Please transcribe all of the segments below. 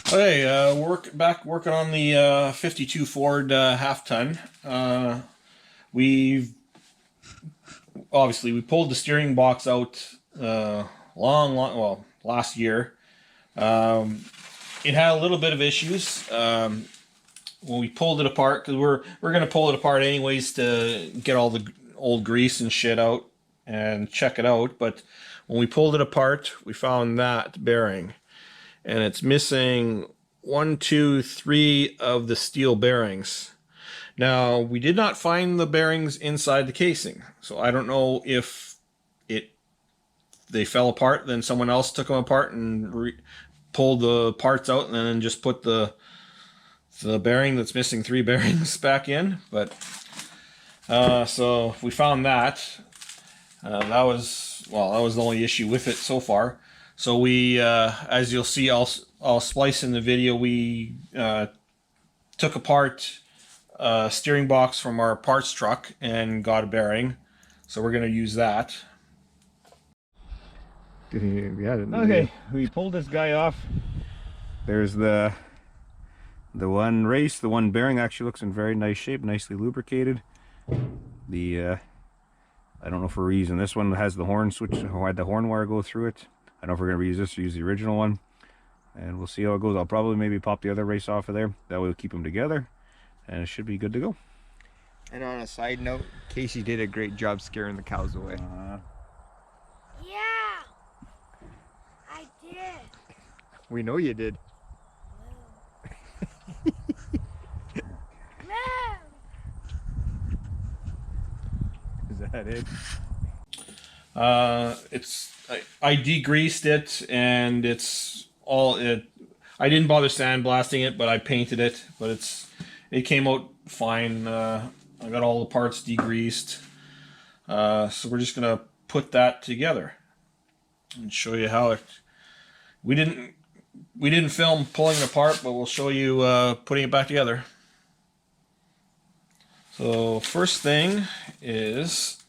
Okay, working on the 52 Ford half ton. We've obviously we pulled the steering box out last year. Um, it had a little bit of issues when we pulled it apart because we're gonna pull it apart anyways to get all the old grease and shit out and check it out. But when we pulled it apart, we found that bearing, and it's missing one, two, three of the steel bearings. Now, we did not find the bearings inside the casing, so I don't know if it they fell apart, then someone else took them apart and pulled the parts out, and then just put the bearing that's missing three bearings back in. But so we found that. That was the only issue with it so far. So we, as you'll see, I'll splice in the video. We took apart a steering box from our parts truck and got a bearing. So we're gonna use that. Okay, we pulled this guy off. There's the one race, the one bearing actually looks in very nice shape, nicely lubricated. The I don't know for a reason this one has the horn switch, or had the horn wire go through it. I don't know if we're gonna reuse this or use the original one, and we'll see how it goes. I'll probably maybe pop the other race off of there. That way we'll keep them together, and it should be good to go. And on a side note, Casey did a great job scaring the cows away. Yeah, I did. We know you did. No. Is that it? I degreased it, and it's all it. I didn't bother sandblasting it, but I painted it. But it came out fine. I got all the parts degreased. So we're just gonna put that together and show you how it. We didn't film pulling it apart, but we'll show you putting it back together. So first thing is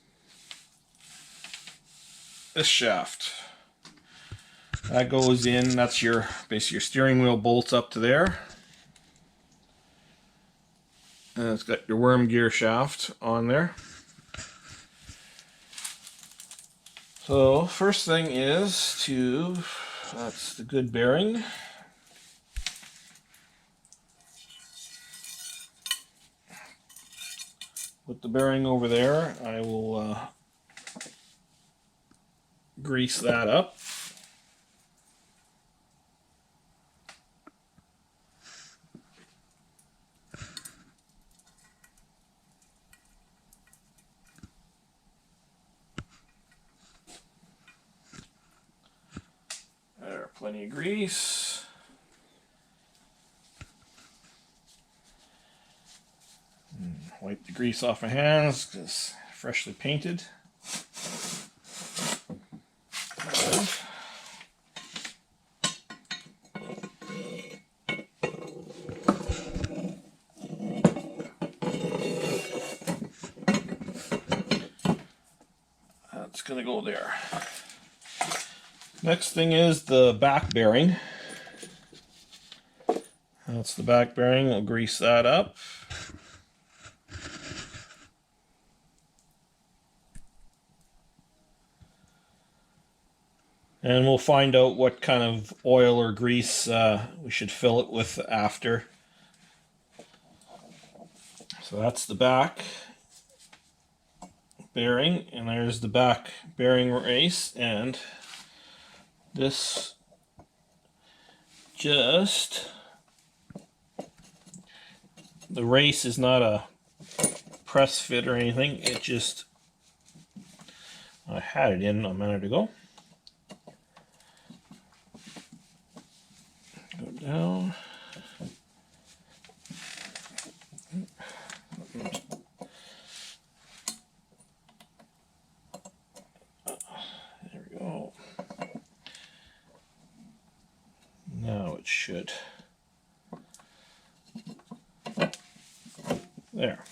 this shaft. That goes in, that's basically your steering wheel bolts up to there. And it's got your worm gear shaft on there. So first thing is that's the good bearing. Put the bearing over there. I will grease that up. There, plenty of grease. Wipe the grease off my hands because freshly painted. That's gonna go there. Next thing is the back bearing. That's the back bearing. We'll grease that up. And we'll find out what kind of oil or grease we should fill it with after. So that's the back bearing, and there's the back bearing race, and this the race is not a press fit or anything. It just, I had it in a minute ago. Go down. There we go. Now it should. There.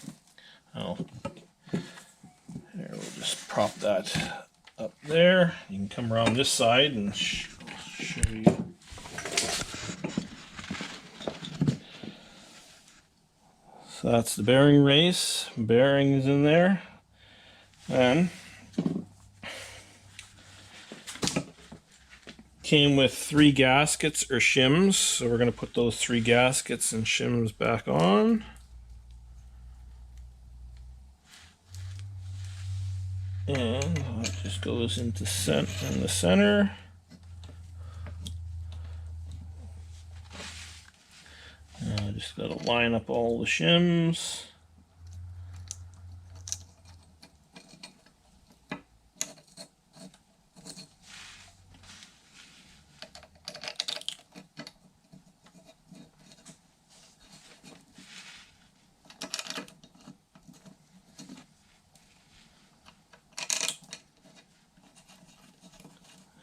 There, we'll just prop that up there. You can come around this side and show you. So that's the bearing race. Bearings in there. And came with 3 gaskets or shims. So we're going to put those 3 gaskets and shims back on. And that just goes into in the center. Just got to line up all the shims.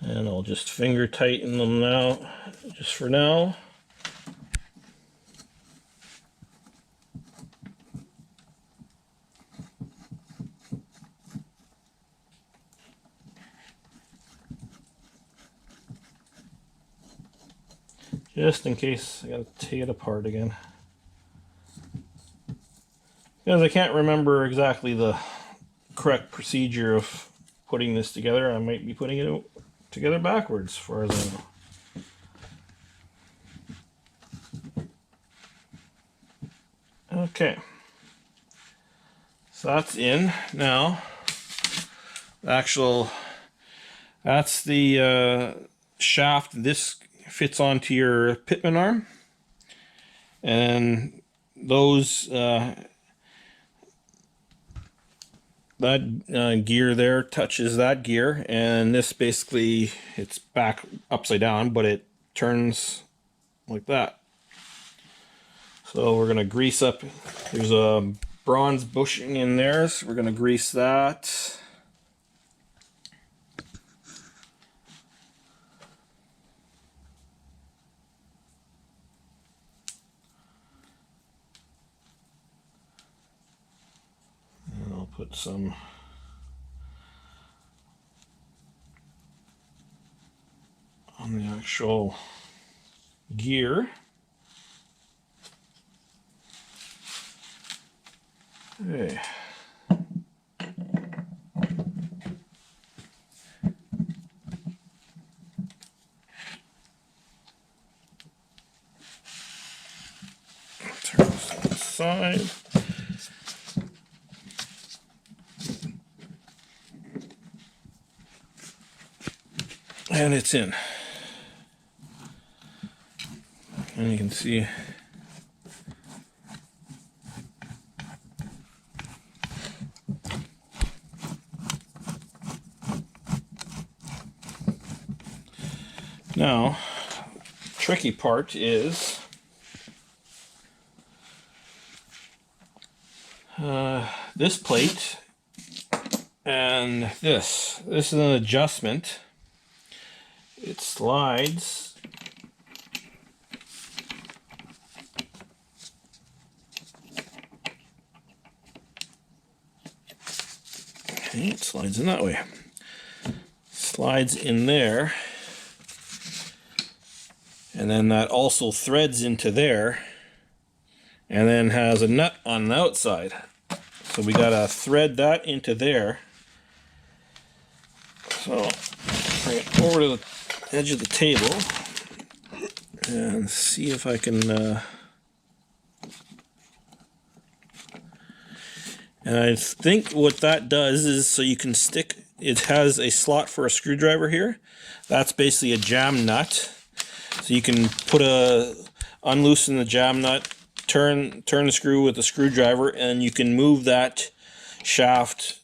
And I'll just finger tighten them now, just for now. Just in case I gotta take it apart again. Because I can't remember exactly the correct procedure of putting this together. I might be putting it together backwards, as far as I know. Okay. So that's in. Now, that's the shaft. This fits onto your pitman arm. And those that gear there touches that gear, and this basically, it's back upside down, but it turns like that. So we're gonna grease up, there's a bronze bushing in there, so we're gonna grease that. And I'll put some on the actual gear. Okay. Turn this to the side. And it's in. And you can see now, tricky part is this plate and this. This is an adjustment. It slides. Okay, it slides in that way. Slides in there. And then that also threads into there. And then has a nut on the outside. So we gotta thread that into there. So bring it over to the edge of the table and see if I can and I think what that does is, so you can stick, it has a slot for a screwdriver here. That's basically a jam nut. So you can unloosen the jam nut, turn the screw with the screwdriver, and you can move that shaft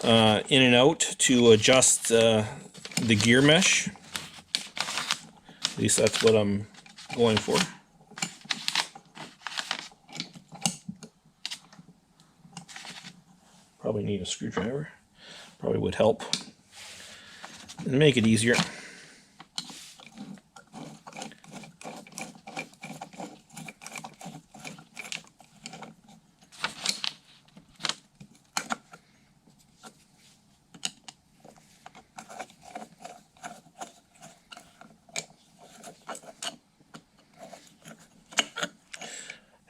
in and out to adjust the gear mesh. At least that's what I'm going for. Probably need a screwdriver. Probably would help and make it easier.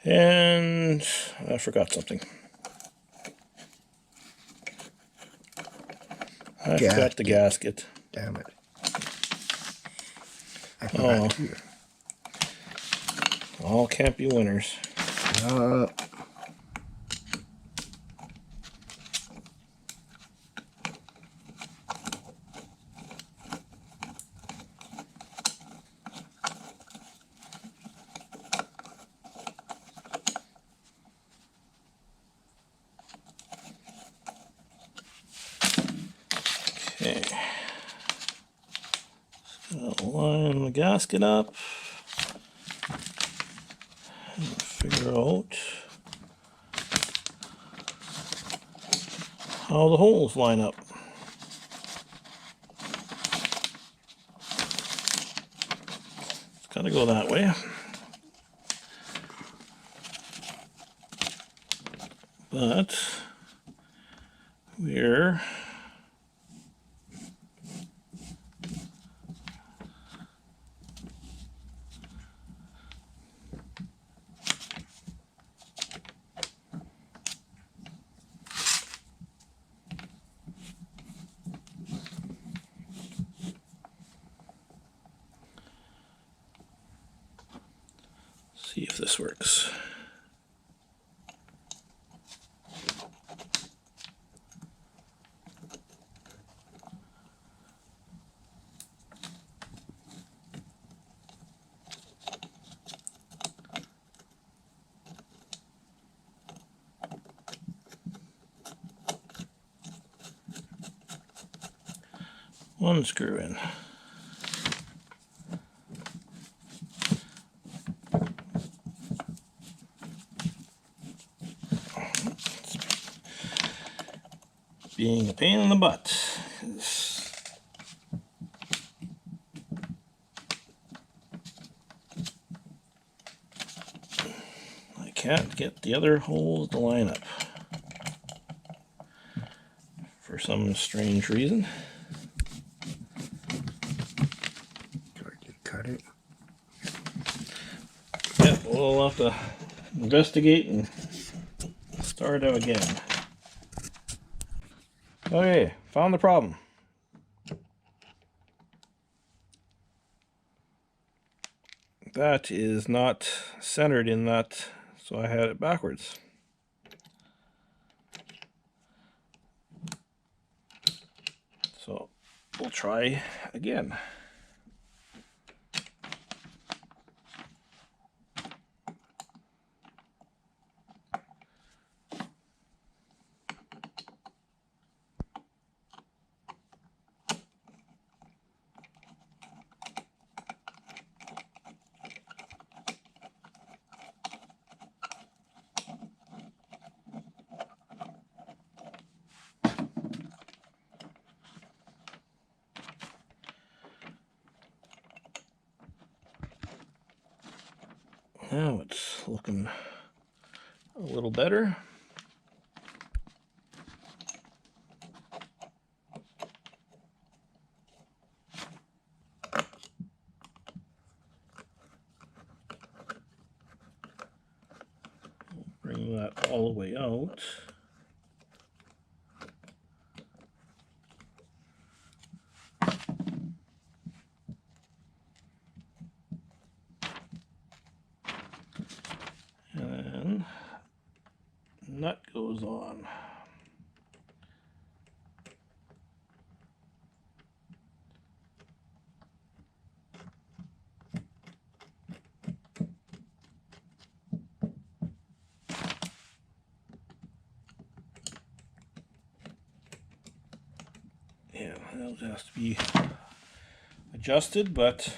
And I forgot something. I forgot the gasket. Damn it. I forgot too. All can't be winners. Okay. Just gonna line the gasket up. And figure out how the holes line up. It's gotta go that way. But we're see if this works. One screw in. Being a pain in the butt. I can't get the other holes to line up for some strange reason. Cut it. Yep, we'll have to investigate and start out again. Okay, found the problem. That is not centered in that, so I had it backwards. So we'll try again. Now it's looking a little better. Bring that all the way out. And nut goes on. Yeah, that has to be adjusted, but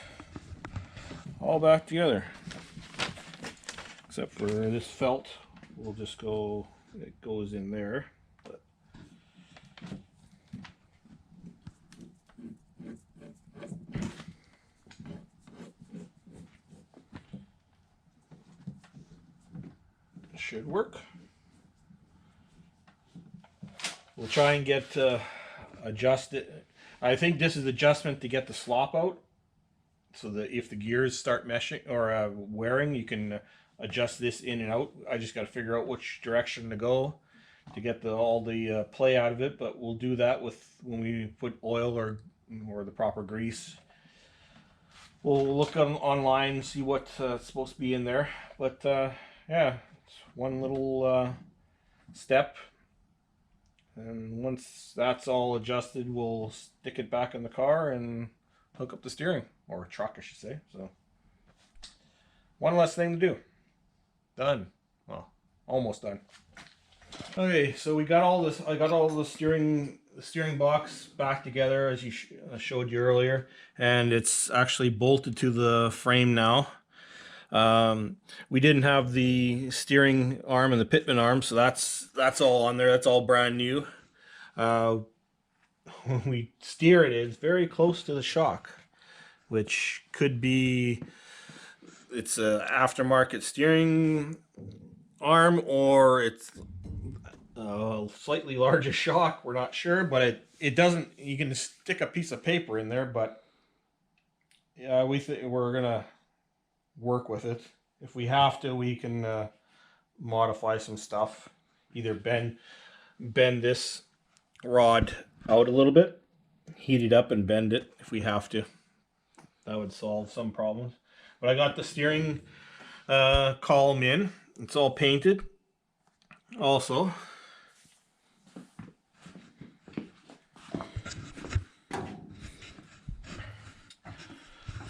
all back together. Except for this felt, we'll just go, it goes in there. But it should work. We'll try and get adjusted. I think this is adjustment to get the slop out, so that if the gears start meshing or wearing, you can adjust this in and out. I just got to figure out which direction to go to get all the play out of it. But we'll do that when we put oil or the proper grease. We'll look online and see what's supposed to be in there. But yeah, it's one little step. And once that's all adjusted, we'll stick it back in the car and hook up the steering, or truck, I should say. So one less thing to do. Done. Well, almost done. Okay, so we got all this. I got all the steering box back together as I showed you earlier, and it's actually bolted to the frame now. We didn't have the steering arm and the pitman arm, so that's all on there. That's all brand new. When we steer it, it's very close to the shock, which could be it's a aftermarket steering arm, or it's a slightly larger shock. We're not sure, but it doesn't. You can stick a piece of paper in there, but yeah, we're gonna work with it. If we have to, we can modify some stuff. Either bend this rod out a little bit, heat it up and bend it if we have to. That would solve some problems. But I got the steering column in. It's all painted also.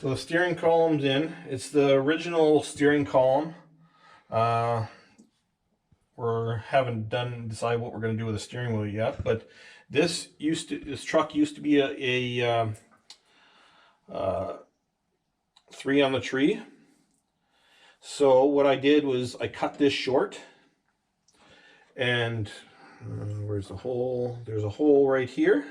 So the steering column's in. It's the original steering column. We haven't decided what we're going to do with the steering wheel yet, but this truck used to be a 3 on the tree. So what I did was I cut this short, and where's the hole? There's a hole right here.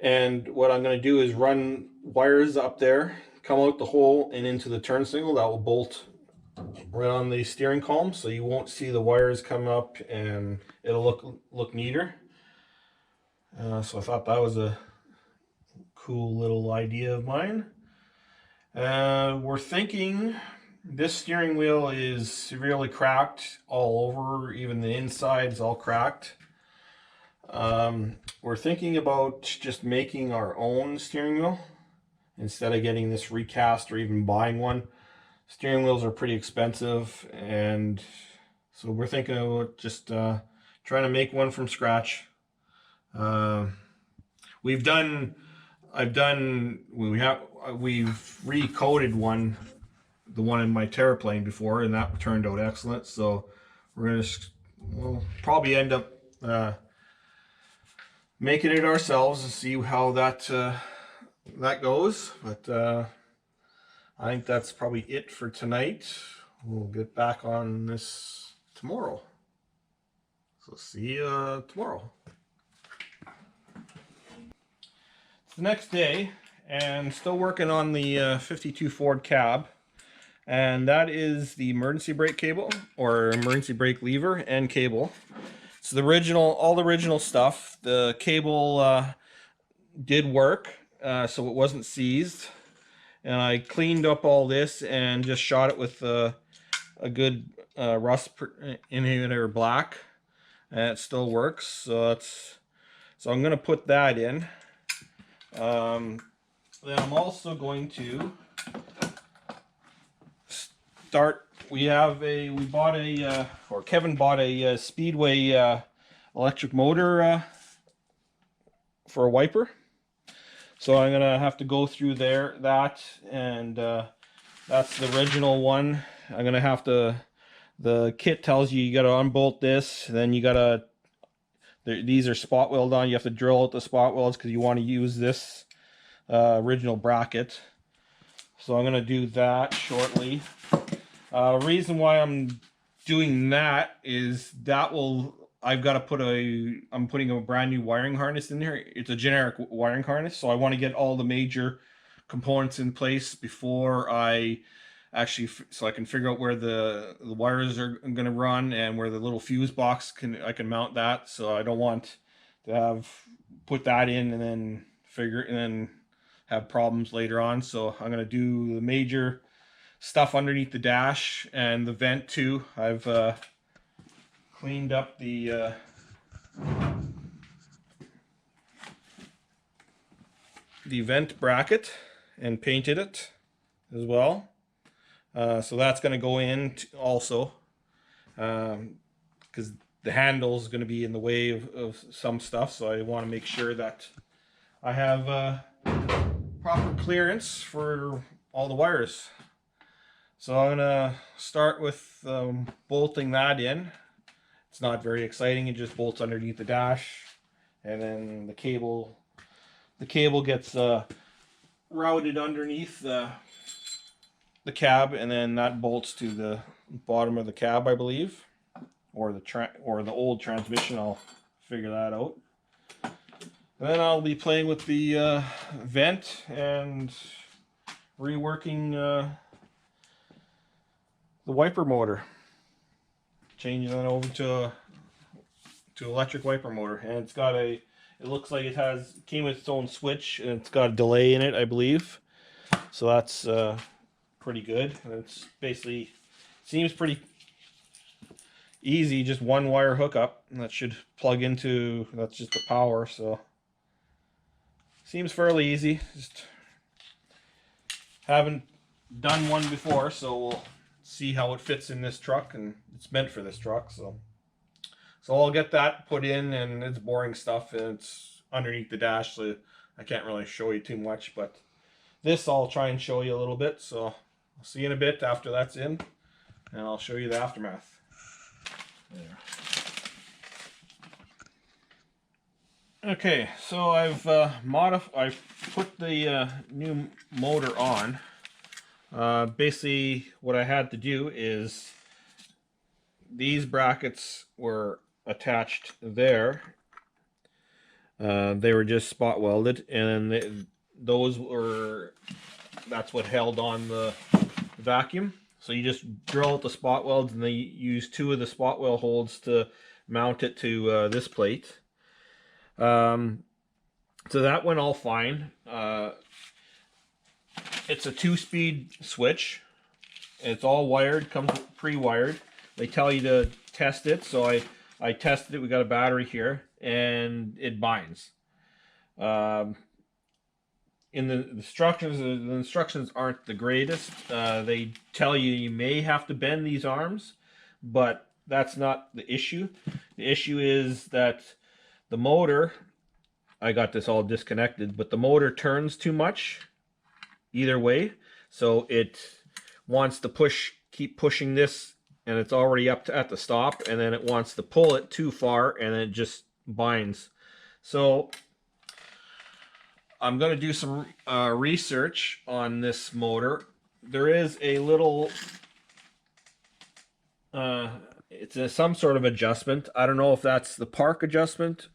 And what I'm going to do is run wires up there, come out the hole and into the turn signal. That will bolt right on the steering column, so you won't see the wires come up, and it'll look neater. So I thought that was a cool little idea of mine. We're thinking this steering wheel is severely cracked all over, even the inside's all cracked. We're thinking about just making our own steering wheel instead of getting this recast or even buying one. Steering wheels are pretty expensive, and so we're thinking about just trying to make one from scratch. We've recoated the one in my Terraplane before, and that turned out excellent. So we're we'll probably end up making it ourselves and see how that goes. But I think that's probably it for tonight. We'll get back on this tomorrow. So see you tomorrow. It's the next day, and still working on the 52 Ford cab. And that is the emergency brake cable, or emergency brake lever and cable. It's all the original stuff. The cable did work, so it wasn't seized. And I cleaned up all this and just shot it with a good rust inhibitor black, and it still works. So I'm going to put that in. Then I'm also going to start. Kevin bought a Speedway electric motor for a wiper. So I'm gonna have to go through that, and that's the original one. I'm gonna have to. The kit tells you gotta unbolt this, then you gotta. These are spot weld on. You have to drill out the spot welds because you want to use this original bracket. So I'm gonna do that shortly. Reason why I'm doing that is I'm putting a brand new wiring harness in here. It's a generic wiring harness, so I want to get all the major components in place before I actually, so I can figure out where the wires are going to run and where the little fuse box I can mount that. So I don't want to put that in and then have problems later on. So I'm going to do the stuff underneath the dash and the vent too. I've cleaned up the vent bracket and painted it as well. So that's going to go in also, because the handle is going to be in the way of some stuff. So I want to make sure that I have proper clearance for all the wires. So I'm going to start with bolting that in. It's not very exciting. It just bolts underneath the dash, and then the cable gets routed underneath the cab, and then that bolts to the bottom of the cab, I believe, or the old transmission. I'll figure that out. And then I'll be playing with the vent and reworking the wiper motor, changing it over to electric wiper motor, and it's got it looks like it came with its own switch, and it's got a delay in it, I believe. So that's pretty good. And it's basically seems pretty easy, just one wire hookup, and that should plug into, that's just the power. So seems fairly easy. Just haven't done one before, so we'll see how it fits in this truck, and it's meant for this truck. So I'll get that put in, and it's boring stuff, and it's underneath the dash, so I can't really show you too much, but this I'll try and show you a little bit. So I'll see you in a bit after that's in, and I'll show you the aftermath. There. Okay, so I've put the new motor on. Basically what I had to do is, these brackets were attached there. They were just spot welded, and that's what held on the vacuum. So you just drill out the spot welds, and they use 2 of the spot weld holes to mount it to this plate. So that went all fine. It's a 2-speed switch. It's all wired, comes pre-wired. They tell you to test it, so I tested it. We got a battery here, and it binds. In the instructions aren't the greatest. They tell you may have to bend these arms, but that's not the issue. The issue is that the motor, I got this all disconnected, but the motor turns too much either way, so it wants to keep pushing this, and it's already up at the stop, and then it wants to pull it too far, and then it just binds. So I'm going to do some research on this motor. There is a little it's some sort of adjustment. I don't know if that's the park adjustment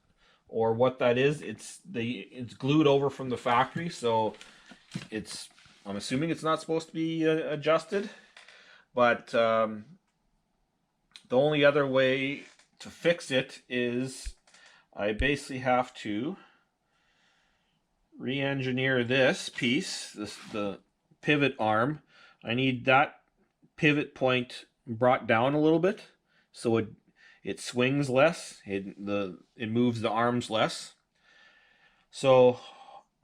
or what that is. It's glued over from the factory, so I'm assuming it's not supposed to be adjusted, but the only other way to fix it is I basically have to re-engineer this piece, the pivot arm. I need that pivot point brought down a little bit, so it swings less, it moves the arms less. So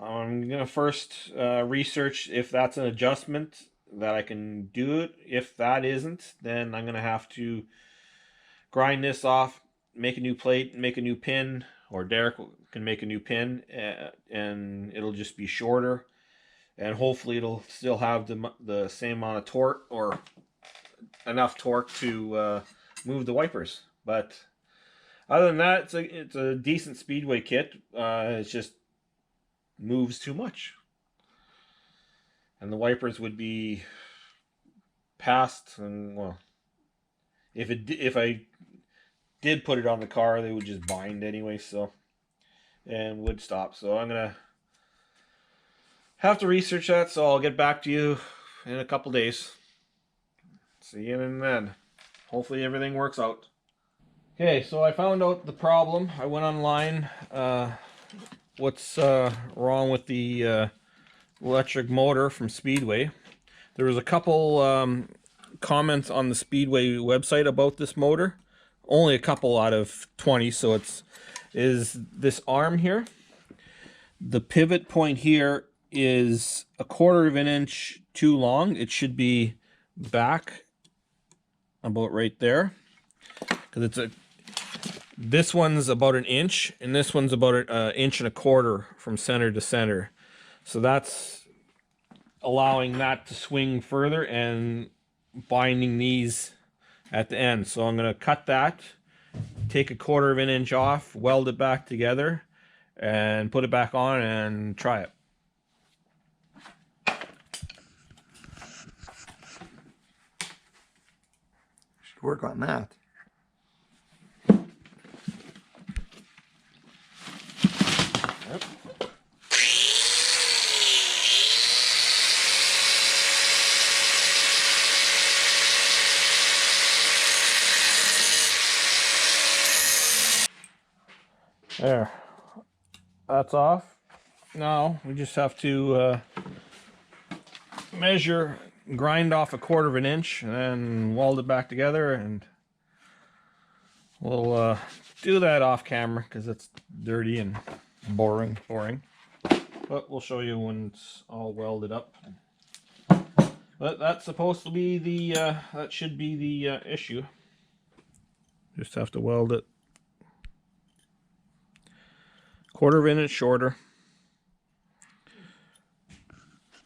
I'm gonna first research if that's an adjustment that I can do it. If that isn't, then I'm gonna have to grind this off, make a new plate, make a new pin, or Derek can make a new pin, and it'll just be shorter, and hopefully it'll still have the same amount of torque, or enough torque to move the wipers. But other than that, it's a decent Speedway kit. It's just moves too much, and the wipers would be past, and well, if I did put it on the car, they would just bind anyway, so, and would stop. So I'm gonna have to research that, so I'll get back to you in a couple days. See you then. Hopefully everything works out. Okay, so I found out the problem. I went online. What's wrong with the electric motor from Speedway? There was a couple comments on the Speedway website about this motor. Only a couple out of 20, so is this arm here. The pivot point here is 1/4 of an inch too long. It should be back about right there, because this one's about 1 inch and this one's about 1.25 inches from center to center. So that's allowing that to swing further and binding these at the end. So I'm going to cut that, take 1/4 of an inch off, weld it back together, and put it back on and try it. Should work on that. Yep. There, that's off. Now we just have to measure, grind off 1/4 of an inch, and then weld it back together, and we'll do that off camera because it's dirty and boring. But we'll show you when it's all welded up. But that's supposed to be the that should be the issue. Just have to weld it 1/4 of an inch shorter.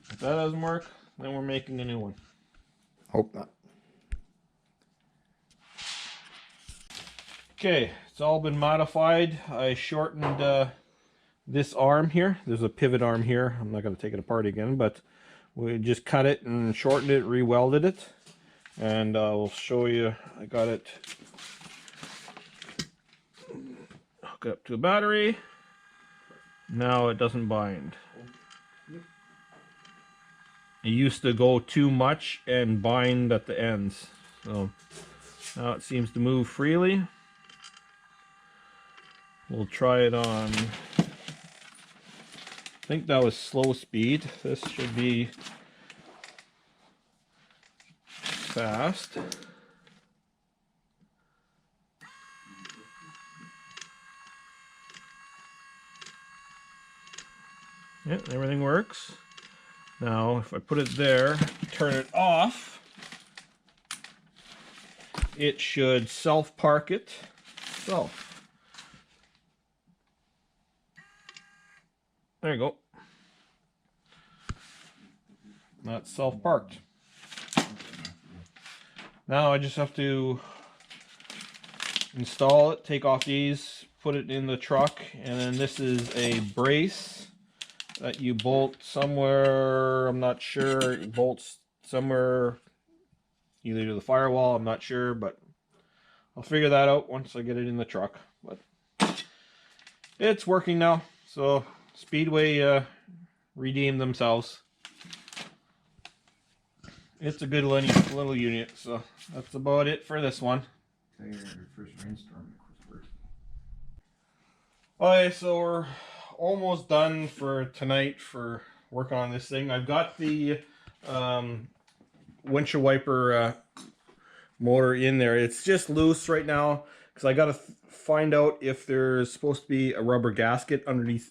If that doesn't work, then we're making a new one. Hope not. Okay, it's all been modified. I shortened this arm here. There's a pivot arm here. I'm not going to take it apart again, but we just cut it and shortened it, re-welded it, and I'll show you. I got it hook it up to a battery. Now it doesn't bind. It used to go too much and bind at the ends. So now it seems to move freely. We'll try it on. I think that was slow speed. This should be fast. Yep, everything works. Now, if I put it there, turn it off, it should self-park itself. There you go. That's self-parked. Now I just have to install it, take off these, put it in the truck, and then this is a brace that you bolt somewhere. I'm not sure. It bolts somewhere either to the firewall, I'm not sure, but I'll figure that out once I get it in the truck. But it's working now, so Speedway redeemed themselves. It's a good little unit, so that's about it for this one. Okay, so we're almost done for tonight for working on this thing. I've got the windshield wiper motor in there. It's just loose right now because I got to find out if there's supposed to be a rubber gasket underneath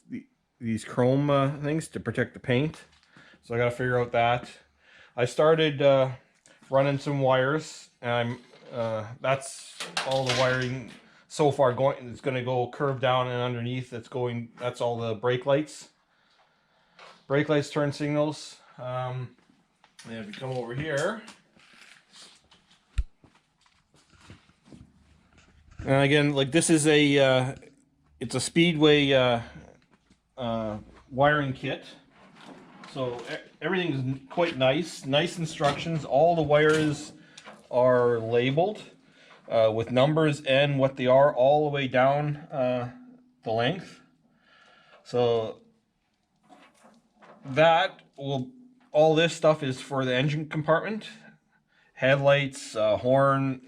these chrome things to protect the paint. So I got to figure out that. I started running some wires, and that's all the wiring so far going. It's going to go curved down and underneath. That's all the brake lights. Brake lights, turn signals. And if you come over here, and again, like this is it's a Speedway wiring kit. So everything is quite nice. Nice instructions. All the wires are labeled with numbers and what they are all the way down the length. So all this stuff is for the engine compartment. Headlights, horn,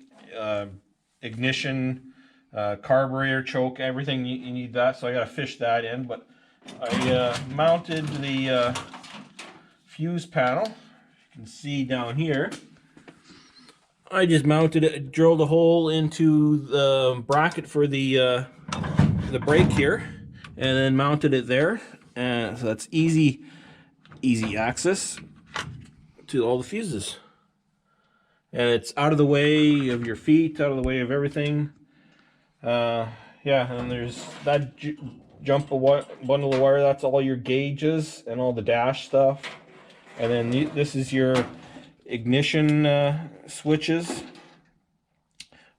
ignition, carburetor, choke, everything you need that. So I gotta fish that in, but I mounted the fuse panel. can see down here, I just mounted it, drilled a hole into the bracket for the brake here, and then mounted it there. And so that's easy access to all the fuses. And it's out of the way of your feet, out of the way of everything. Yeah, and there's that bundle of wire. That's all your gauges and all the dash stuff. And then this is your ignition switches.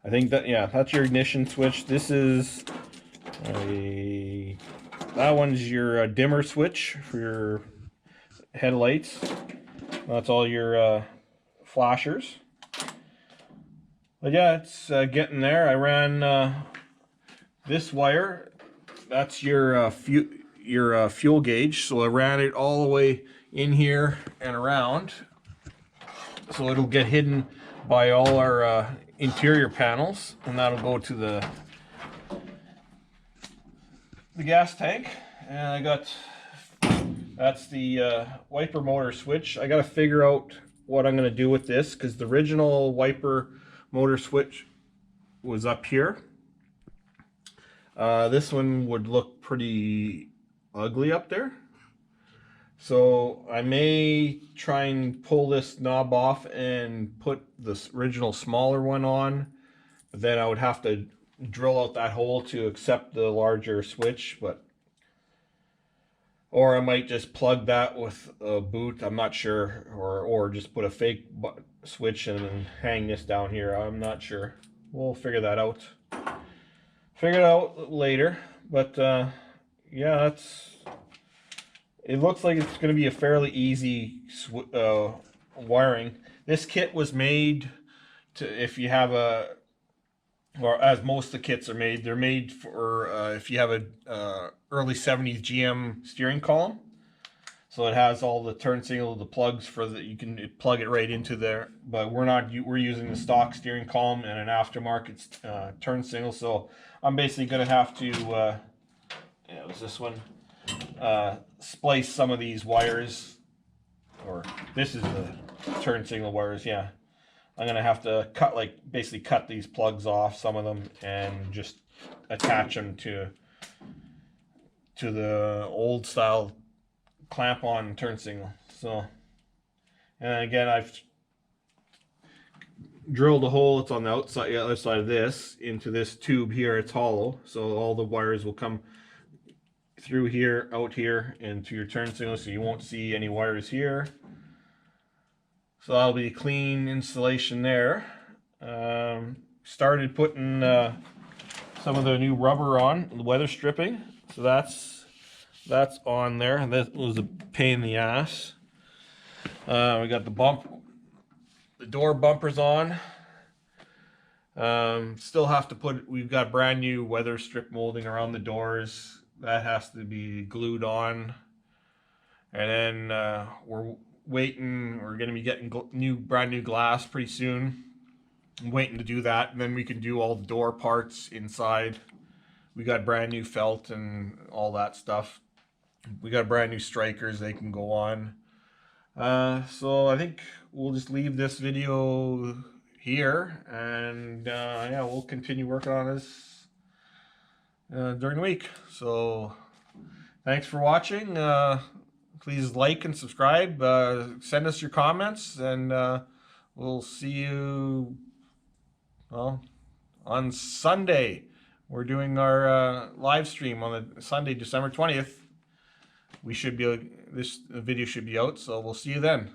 I think that, yeah, that's your ignition switch. This is that one's your dimmer switch for your headlights. That's all your flashers. But yeah, it's getting there. I ran this wire. That's your fuel gauge. So I ran it all the way in here and around, so it'll get hidden by all our interior panels, and that'll go to the gas tank. And I got, that's the wiper motor switch. I got to figure out what I'm going to do with this, because the original wiper motor switch was up here. This one would look pretty ugly up there. So I may try and pull this knob off and put this original smaller one on, but then I would have to drill out that hole to accept the larger switch. Or I might just plug that with a boot, I'm not sure, or just put a fake switch and then hang this down here. I'm not sure. We'll figure that out. Figure it out later. But yeah, it looks like it's going to be a fairly easy wiring. This kit was made to, if you have a, or as most of the kits are made, they're made for if you have a early 70s GM steering column. So it has all the turn signal, the plugs for the, you can plug it right into there. But we're using the stock steering column and an aftermarket turn signal. So I'm basically going to have to, yeah, it was this one. Splice some of these wires, or this is the turn signal wires. Yeah, I'm gonna have to basically cut these plugs off, some of them, and just attach them to the old style clamp on turn signal. So, and again, I've drilled a hole. It's on the outside, the other side of this, into this tube here. It's hollow, so all the wires will come through here, out here, and to your turn signal, so you won't see any wires here. So that'll be a clean installation there. Started putting some of the new rubber on, the weather stripping. So that's on there, and that was a pain in the ass. We got the door bumpers on. Still have to we've got brand new weather strip molding around the doors. That has to be glued on. And then we're going to be getting brand new glass pretty soon. I'm waiting to do that, and then we can do all the door parts inside. We got brand new felt and all that stuff. We got brand new strikers, they can go on. So I think we'll just leave this video here, and yeah, we'll continue working on this during the week. So thanks for watching. Please like and subscribe. Send us your comments, and we'll see you, well, on Sunday. We're doing our live stream on the Sunday, December 20th. This video should be out, so we'll see you then.